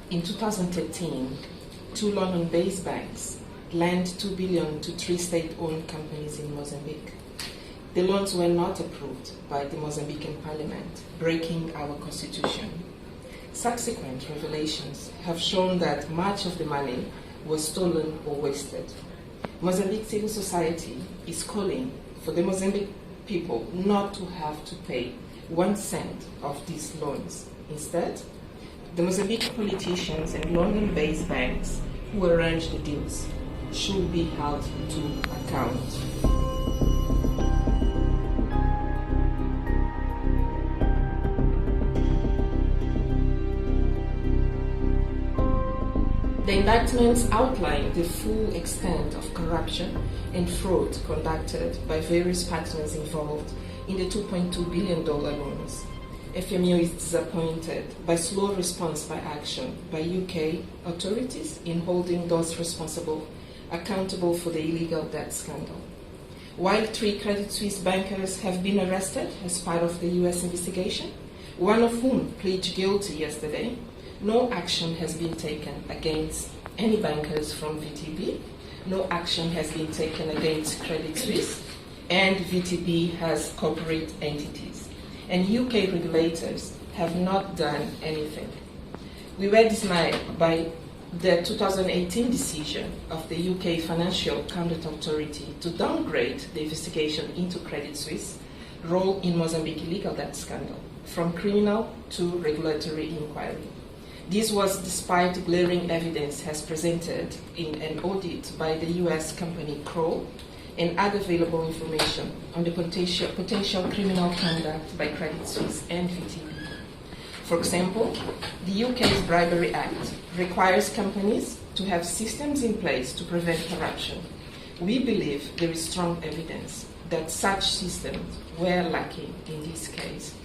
In 2013, two London-based banks lent $2 billion to three state-owned companies in Mozambique. The loans were not approved by the Mozambican parliament, breaking our constitution. Subsequent revelations have shown that much of the money was stolen or wasted. Mozambique civil society is calling for the Mozambique people not to have to pay 1 cent of these loans. Instead, the Mozambique politicians and London-based banks who arranged the deals should be held to account. The indictments outline the full extent of corruption and fraud conducted by various partners involved in the $2.2 billion loans. FMU is disappointed by slow response by action by UK authorities in holding those responsible accountable for the illegal debt scandal. While 3 Credit Suisse bankers have been arrested as part of the US investigation, one of whom pleaded guilty yesterday, no action has been taken against any bankers from VTB, no action has been taken against Credit Suisse, and VTB has corporate entities. And UK regulators have not done anything. We were dismayed by the 2018 decision of the UK Financial Conduct Authority to downgrade the investigation into Credit Suisse role in Mozambique illegal debt scandal from criminal to regulatory inquiry. This was despite glaring evidence as presented in an audit by the US company Kroll and other available information on the potential criminal conduct by Credit Suisse and VTB. For example, the UK's Bribery Act requires companies to have systems in place to prevent corruption. We believe there is strong evidence that such systems were lacking in this case.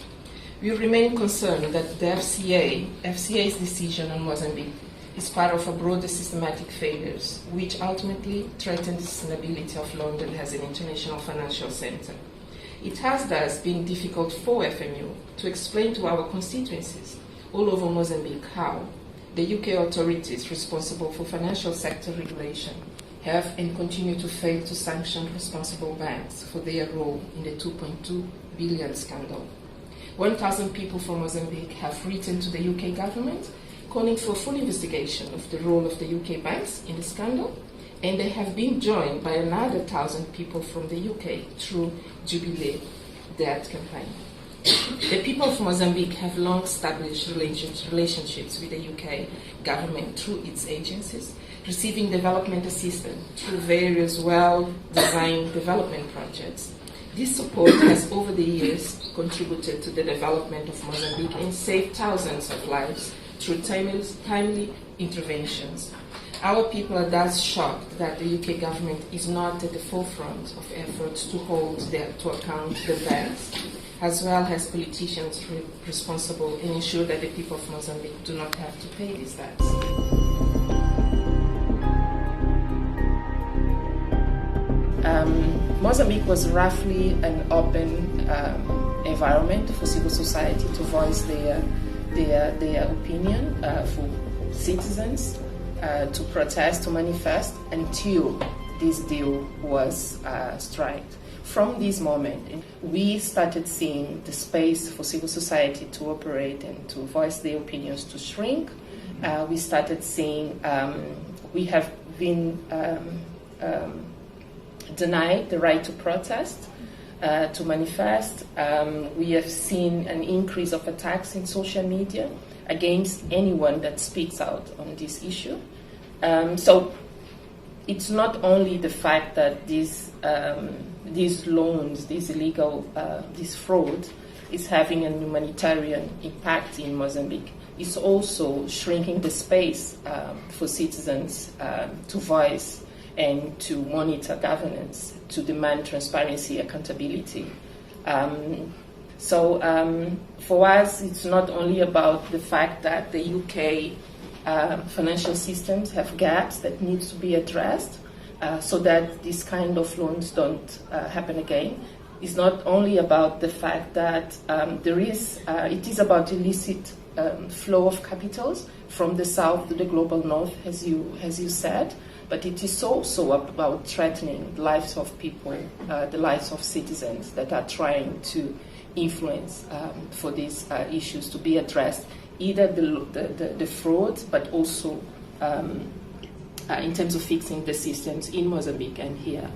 We remain concerned that the FCA's decision on Mozambique is part of a broader systematic failures, which ultimately threaten the sustainability of London as an international financial center. It has thus been difficult for FMU to explain to our constituencies all over Mozambique how the UK authorities responsible for financial sector regulation have and continue to fail to sanction responsible banks for their role in the $2.2 billion scandal. 1,000 people from Mozambique have written to the UK government calling for full investigation of the role of the UK banks in the scandal, and they have been joined by another 1,000 people from the UK through Jubilee Debt Campaign. The people of Mozambique have long established relationships with the UK government through its agencies, receiving development assistance through various well-designed development projects. This support has over the years contributed to the development of Mozambique and saved thousands of lives through timely interventions. Our people are thus shocked that the UK government is not at the forefront of efforts to hold to account the banks, as well as politicians responsible, and ensure that the people of Mozambique do not have to pay these debts. Mozambique was roughly an open environment for civil society to voice their opinion, for citizens to protest, to manifest, until this deal was struck. From this moment, we started seeing the space for civil society to operate and to voice their opinions to shrink. We started seeing we have been denied the right to protest, to manifest. We have seen an increase of attacks in social media against anyone that speaks out on this issue. So it's not only the fact that these loans, this illegal, this fraud is having a humanitarian impact in Mozambique. It's also shrinking the space for citizens to voice and to monitor governance, to demand transparency, accountability. So for us, it's not only about the fact that the UK financial systems have gaps that needs to be addressed so that these kind of loans don't happen again. is not only about the fact that it is about illicit flow of capitals from the south to the global north, as you said, but it is also about threatening the lives of people, the lives of citizens that are trying to influence for these issues to be addressed, either the fraud, but also in terms of fixing the systems in Mozambique and here